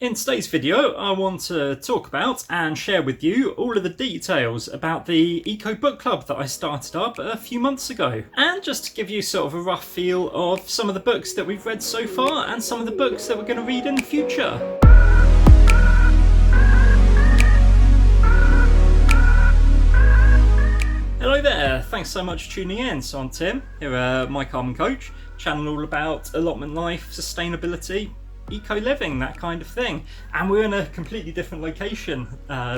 In today's video, I want to talk about and share with you all of the details about the Eco Book Club that I started up a few months ago. And just to give you sort of a rough feel of some of the books that we've read so far and some of the books that we're going to read in the future. Hello there, thanks so much for tuning in. So I'm Tim, here at My Carbon Coach, channel all about allotment life, sustainability, eco-living, that kind of thing. And we're in a completely different location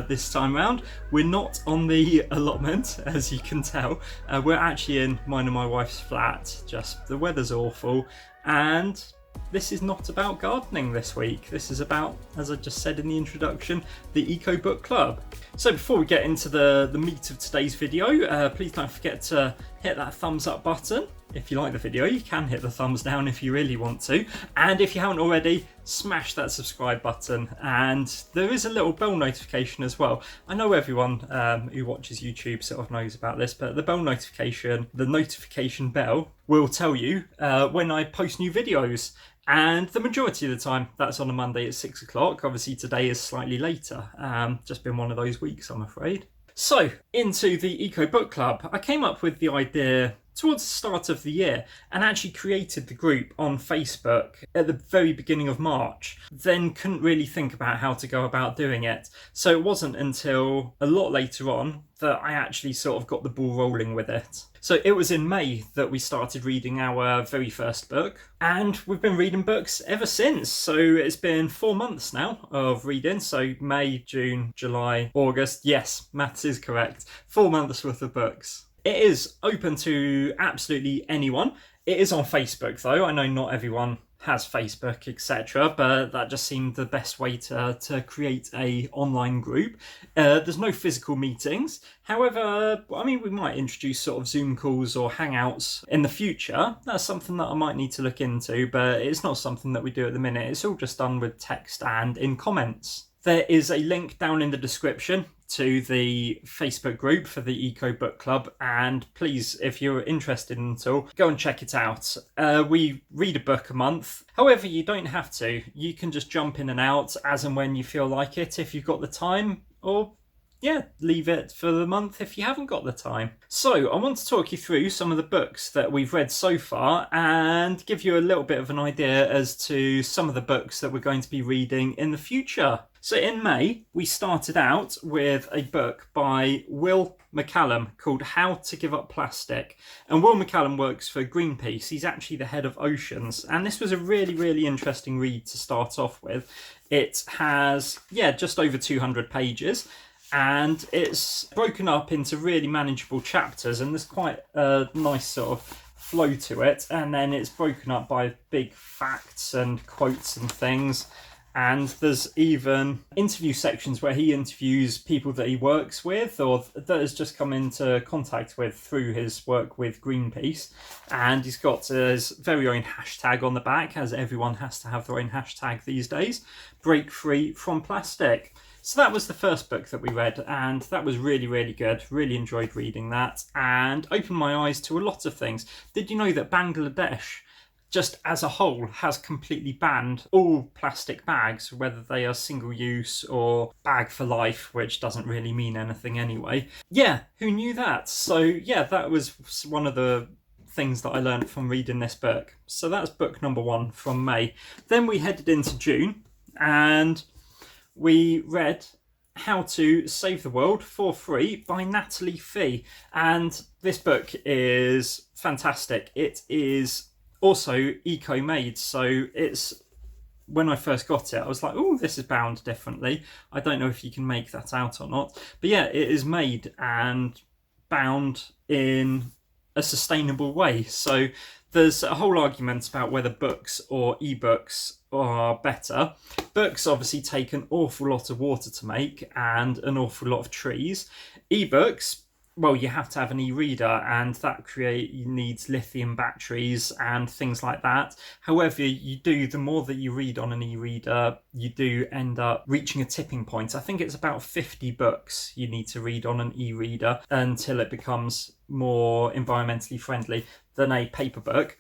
this time round. We're not on the allotment, as you can tell. We're actually in mine and my wife's flat. Just the weather's awful, and this is not about gardening this week. This is about, as I just said in the introduction, the Eco Book Club. So before we get into the meat of today's video, please don't forget to hit that thumbs up button. If you like the video, you can hit the thumbs down if you really want to. And if you haven't already, smash that subscribe button. And there is a little bell notification as well. I know everyone who watches YouTube sort of knows about this, but the bell notification, the notification bell, will tell you when I post new videos. And the majority of the time, that's on a Monday at 6 o'clock. Obviously, today is slightly later. Just been one of those weeks, I'm afraid. So, into the Eco Book Club. I came up with the idea towards the start of the year and actually created the group on Facebook at the very beginning of March. Then couldn't really think about how to go about doing it. So it wasn't until a lot later on that I actually sort of got the ball rolling with it. So it was in May that we started reading our very first book, and we've been reading books ever since. So it's been 4 months now of reading. So May, June, July, August. Yes, maths is correct. 4 months worth of books. It is open to absolutely anyone. It is on Facebook though. I know not everyone has Facebook, etc., but that just seemed the best way to create a online group. There's no physical meetings. However, I mean, we might introduce sort of Zoom calls or Hangouts in the future. That's something that I might need to look into, but it's not something that we do at the minute. It's all just done with text and in comments. There is a link down in the description to the Facebook group for the Eco Book Club, and please, if you're interested in it all, go and check it out. We read a book a month. However, you don't have to. You can just jump in and out as and when you feel like it if you've got the time, or leave it for the month if you haven't got the time. So I want to talk you through some of the books that we've read so far and give you a little bit of an idea as to some of the books that we're going to be reading in the future. So in May, we started out with a book by Will McCallum called How to Give Up Plastic. And Will McCallum works for Greenpeace. He's actually the head of oceans. And this was a really, really interesting read to start off with. It has, just over 200 pages. And it's broken up into really manageable chapters. And there's quite a nice sort of flow to it. And then it's broken up by big facts and quotes and things. And there's even interview sections where he interviews people that he works with or that has just come into contact with through his work with Greenpeace. And he's got his very own hashtag on the back, as everyone has to have their own hashtag these days, Break Free from Plastic. So that was the first book that we read, and that was really, really good. Really enjoyed reading that and opened my eyes to a lot of things. Did you know that Bangladesh, just as a whole, has completely banned all plastic bags, whether they are single use or bag for life, which doesn't really mean anything anyway. Yeah, who knew that? So that was one of the things that I learned from reading this book. So that's book number 1 from May. Then we headed into June and we read How to Save the World for Free by Natalie Fee. And this book is fantastic. It is also eco-made, so it's, when I first got it I was like, oh, this is bound differently. I don't know if you can make that out or not, but it is made and bound in a sustainable way. So there's a whole argument about whether books or ebooks are better. Books obviously take an awful lot of water to make and an awful lot of trees. Ebooks, well, you have to have an e-reader, and that needs lithium batteries and things like that. However, the more that you read on an e-reader, you do end up reaching a tipping point. I think it's about 50 books you need to read on an e-reader until it becomes more environmentally friendly than a paper book.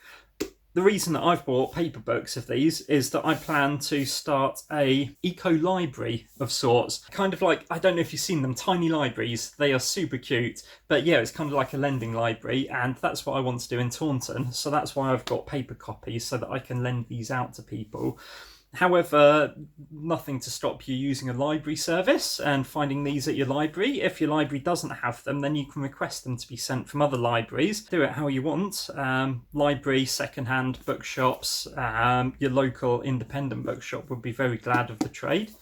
The reason that I've bought paper books of these is that I plan to start a eco-library of sorts. Kind of like, I don't know if you've seen them, tiny libraries. They are super cute. But yeah, it's kind of like a lending library, and that's what I want to do in Taunton. So that's why I've got paper copies, so that I can lend these out to people. However, nothing to stop you using a library service and finding these at your library. If your library doesn't have them, then you can request them to be sent from other libraries. Do it how you want. Library, secondhand bookshops, your local independent bookshop would be very glad of the trade.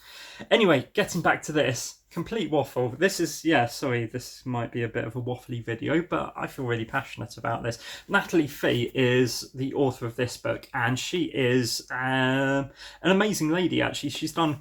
Anyway, getting back to this, complete waffle. This is, yeah, sorry, this might be a bit of a waffly video, but I feel really passionate about this. Natalie Fee is the author of this book, and she is an amazing lady, actually. She's done an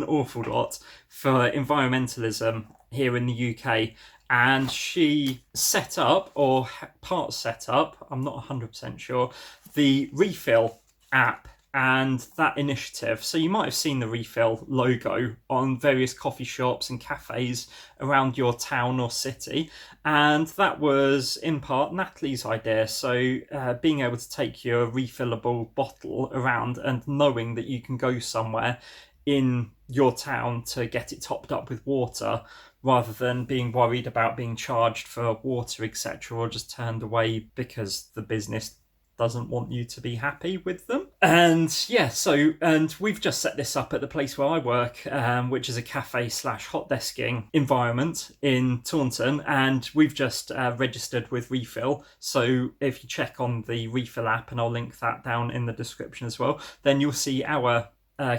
awful lot for environmentalism here in the UK. And she set up, or part set up, I'm not 100% sure, the Refill app and that initiative. So you might have seen the Refill logo on various coffee shops and cafes around your town or city, and that was in part Natalie's idea. So being able to take your refillable bottle around and knowing that you can go somewhere in your town to get it topped up with water, rather than being worried about being charged for water, etc., or just turned away because the business doesn't want you to be happy with them. And yeah, and we've just set this up at the place where I work, which is a cafe / hot desking environment in Taunton, and we've just registered with Refill. So if you check on the Refill app, and I'll link that down in the description as well, then you'll see our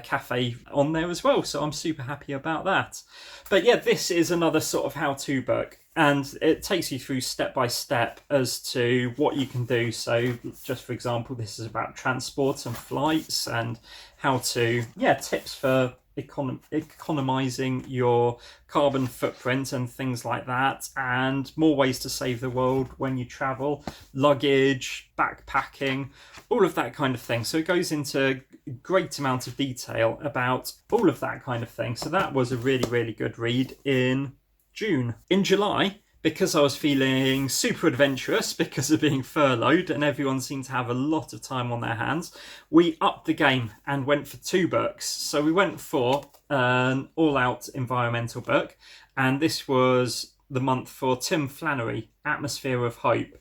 cafe on there as well. So I'm super happy about that. But yeah, this is another sort of how-to book, and it takes you through step by step as to what you can do. So just for example, this is about transport and flights and how to, tips for economizing your carbon footprint and things like that, and more ways to save the world when you travel, luggage, backpacking, all of that kind of thing. So it goes into a great amount of detail about all of that kind of thing. So that was a really, really good read in June. In July, because I was feeling super adventurous because of being furloughed and everyone seemed to have a lot of time on their hands, we upped the game and went for 2 books. So we went for an all-out environmental book, and this was the month for Tim Flannery, Atmosphere of Hope.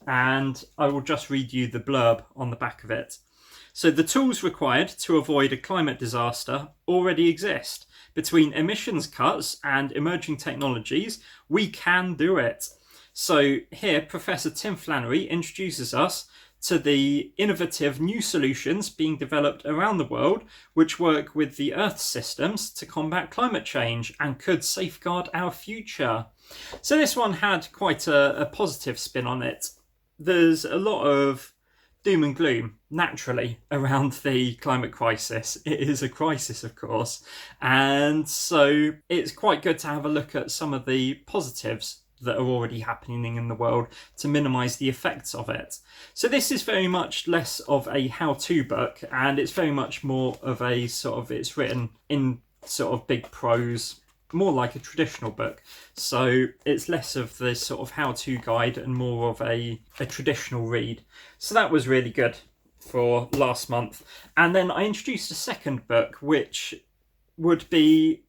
And I will just read you the blurb on the back of it. So the tools required to avoid a climate disaster already exist. Between emissions cuts and emerging technologies, we can do it. So here, Professor Tim Flannery introduces us to the innovative new solutions being developed around the world, which work with the Earth systems to combat climate change and could safeguard our future. So this one had quite a positive spin on it. There's a lot of doom and gloom, naturally, around the climate crisis. It is a crisis, of course. And so it's quite good to have a look at some of the positives that are already happening in the world to minimise the effects of it. So this is very much less of a how-to book, and it's very much more of a sort of, it's written in sort of big prose, more like a traditional book. So it's less of the sort of how-to guide and more of a traditional read. So that was really good for last month. And then I introduced a second book which would be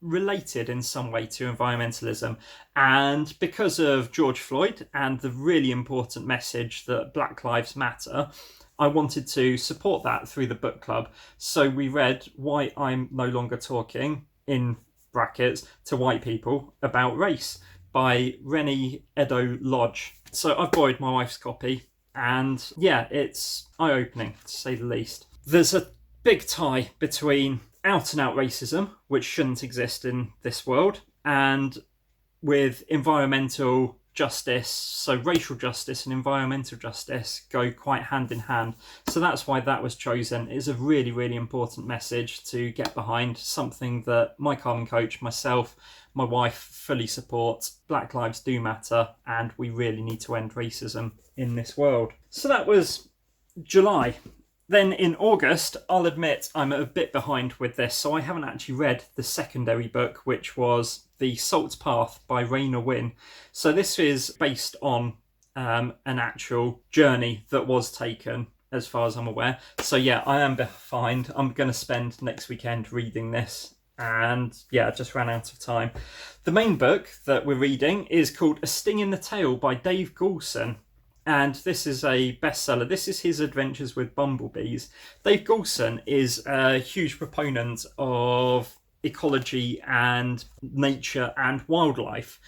related in some way to environmentalism, and because of George Floyd and the really important message that Black Lives Matter, I wanted to support that through the book club. So we read Why I'm No Longer Talking, in brackets, to White People About Race by Rennie Edo Lodge. So I've borrowed my wife's copy, and yeah, it's eye-opening to say the least. There's a big tie between out-and-out racism, which shouldn't exist in this world, and with environmental justice. So racial justice and environmental justice go quite hand in hand. So that's why that was chosen. It's a really, really important message to get behind, something that my carbon coach, myself, my wife fully support. Black lives do matter, and we really need to end racism in this world. So that was July. Then in August, I'll admit I'm a bit behind with this, so I haven't actually read the secondary book, which was The Salt Path by Raina Wynn. So this is based on an actual journey that was taken, as far as I'm aware. So yeah, I am behind. I'm going to spend next weekend reading this, and yeah, I just ran out of time. The main book that we're reading is called A Sting in the Tail by Dave Goulson. And this is a bestseller. This is his adventures with bumblebees. Dave Goulson is a huge proponent of ecology and nature and wildlife.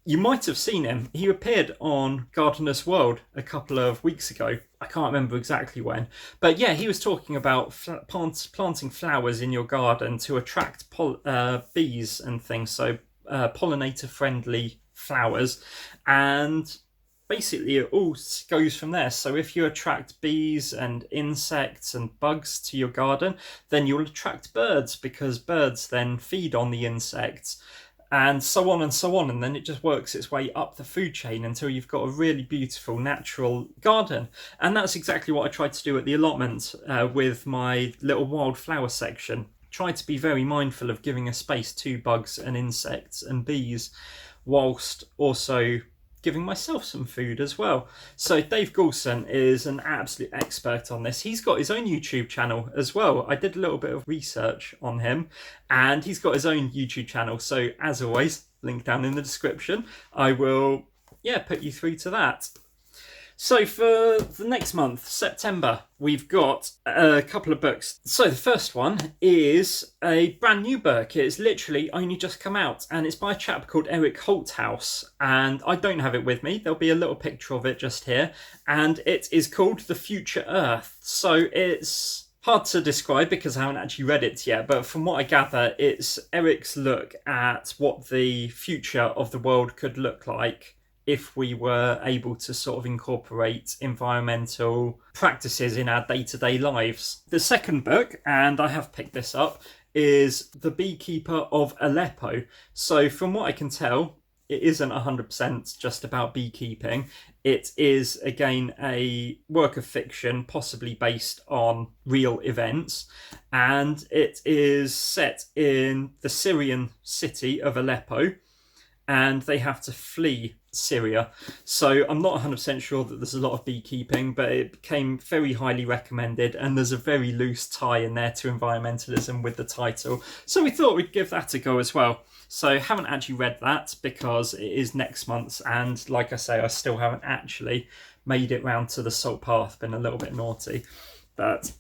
You might have seen him. He appeared on Gardener's World a couple of weeks ago. I can't remember exactly when. But yeah, he was talking about planting flowers in your garden to attract bees and things. So pollinator-friendly flowers. And basically it all goes from there. So if you attract bees and insects and bugs to your garden, then you'll attract birds, because birds then feed on the insects, and so on and so on, and then it just works its way up the food chain until you've got a really beautiful natural garden. And that's exactly what I tried to do at the allotment with my little wildflower section. Tried to be very mindful of giving a space to bugs and insects and bees, whilst also giving myself some food as well. So Dave Goulson is an absolute expert on this. He's got his own YouTube channel as well. I did a little bit of research on him, and he's got his own YouTube channel. So as always, link down in the description. I will put you through to that. So for the next month, September, we've got a couple of books. So the first one is a brand new book. It's literally only just come out, and it's by a chap called Eric Holthouse. And I don't have it with me. There'll be a little picture of it just here. And it is called The Future Earth. So it's hard to describe because I haven't actually read it yet, but from what I gather, it's Eric's look at what the future of the world could look like if we were able to sort of incorporate environmental practices in our day-to-day lives. The second book, and I have picked this up, is The Beekeeper of Aleppo. So from what I can tell, it isn't 100% just about beekeeping. It is, again, a work of fiction, possibly based on real events. And it is set in the Syrian city of Aleppo, and they have to flee Syria. So I'm not 100% sure that there's a lot of beekeeping, but it became very highly recommended, and there's a very loose tie in there to environmentalism with the title. So we thought we'd give that a go as well. So haven't actually read that because it is next month's, and like I say, I still haven't actually made it round to the Salt Path. Been a little bit naughty, but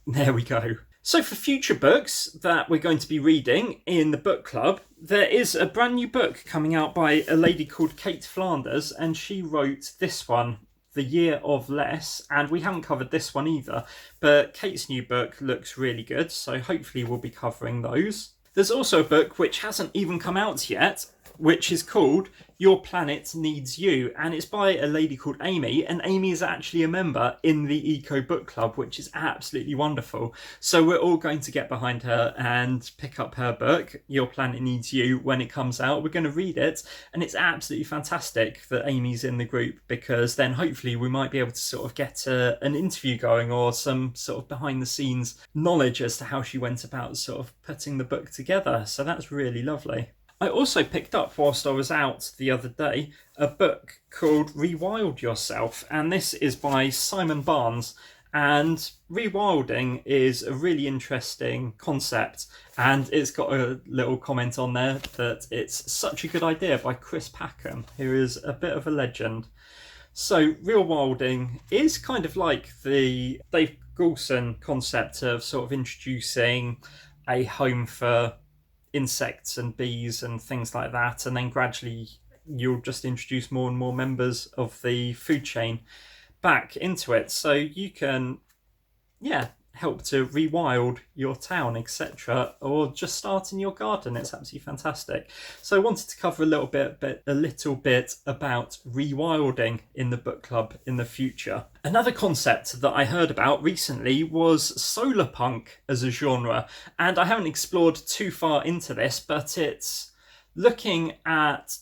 there we go. So for future books that we're going to be reading in the book club, there is a brand new book coming out by a lady called Kate Flanders, and she wrote this one, The Year of Less, and we haven't covered this one either, but Kate's new book looks really good, so hopefully we'll be covering those. There's also a book which hasn't even come out yet, which is called Your Planet Needs You, and it's by a lady called Amy, and Amy is actually a member in the Eco Book Club, which is absolutely wonderful. So we're all going to get behind her and pick up her book, Your Planet Needs You, when it comes out. We're going to read it, and it's absolutely fantastic that Amy's in the group, because then hopefully we might be able to sort of get an interview going, or some sort of behind the scenes knowledge as to how she went about sort of putting the book together. So that's really lovely. I also picked up, whilst I was out the other day, a book called Rewild Yourself, and this is by Simon Barnes. And rewilding is a really interesting concept, and it's got a little comment on there that it's such a good idea by Chris Packham, who is a bit of a legend. So rewilding is kind of like the Dave Goulson concept of sort of introducing a home for insects and bees and things like that, and then gradually you'll just introduce more and more members of the food chain back into it, so you can help to rewild your town, etc., or just start in your garden. It's absolutely fantastic. So I wanted to cover a little bit about rewilding in the book club in the future. Another concept that I heard about recently was solar punk as a genre, and I haven't explored too far into this, but it's looking at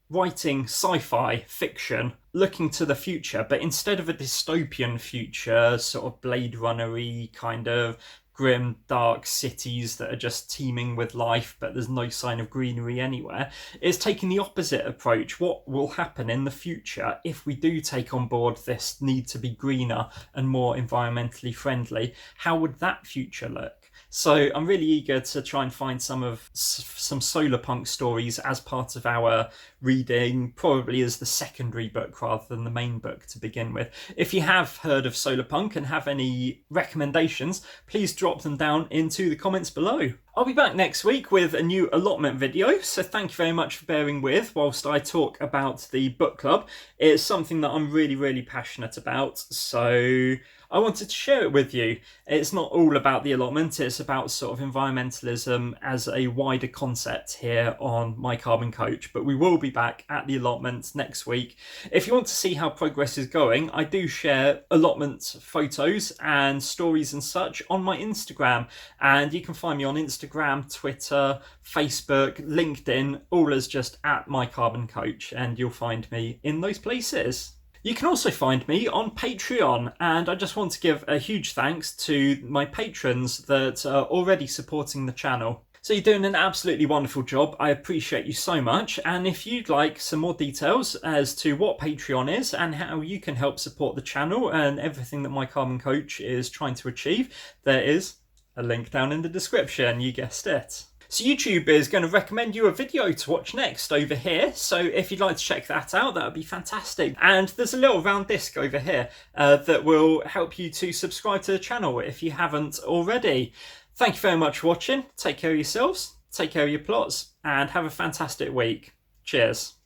writing sci-fi fiction looking to the future, but instead of a dystopian future, sort of Blade Runner-y kind of grim, dark cities that are just teeming with life, but there's no sign of greenery anywhere. It's taking the opposite approach. What will happen in the future if we do take on board this need to be greener and more environmentally friendly? How would that future look? So I'm really eager to try and find some solar punk stories as part of our reading, probably as the secondary book rather than the main book to begin with. If you have heard of solar punk and have any recommendations, please drop them down into the comments below. I'll be back next week with a new allotment video, so thank you very much for bearing with whilst I talk about the book club. It's something that I'm really passionate about, so I wanted to share it with you. It's not all about the allotment, it's about sort of environmentalism as a wider concept here on My Carbon Coach, but we will be back at the allotment next week. If you want to see how progress is going, I do share allotment photos and stories and such on my Instagram, and you can find me on Instagram, Twitter, Facebook, LinkedIn, all as just at My Carbon Coach, and you'll find me in those places. You can also find me on Patreon, and I just want to give a huge thanks to my patrons that are already supporting the channel. So you're doing an absolutely wonderful job. I appreciate you so much. And if you'd like some more details as to what Patreon is and how you can help support the channel and everything that My Carbon Coach is trying to achieve, there is a link down in the description. You guessed it. So YouTube is going to recommend you a video to watch next over here. So if you'd like to check that out, that would be fantastic. And there's a little round disc over here that will help you to subscribe to the channel if you haven't already. Thank you very much for watching. Take care of yourselves, take care of your plots, and have a fantastic week. Cheers.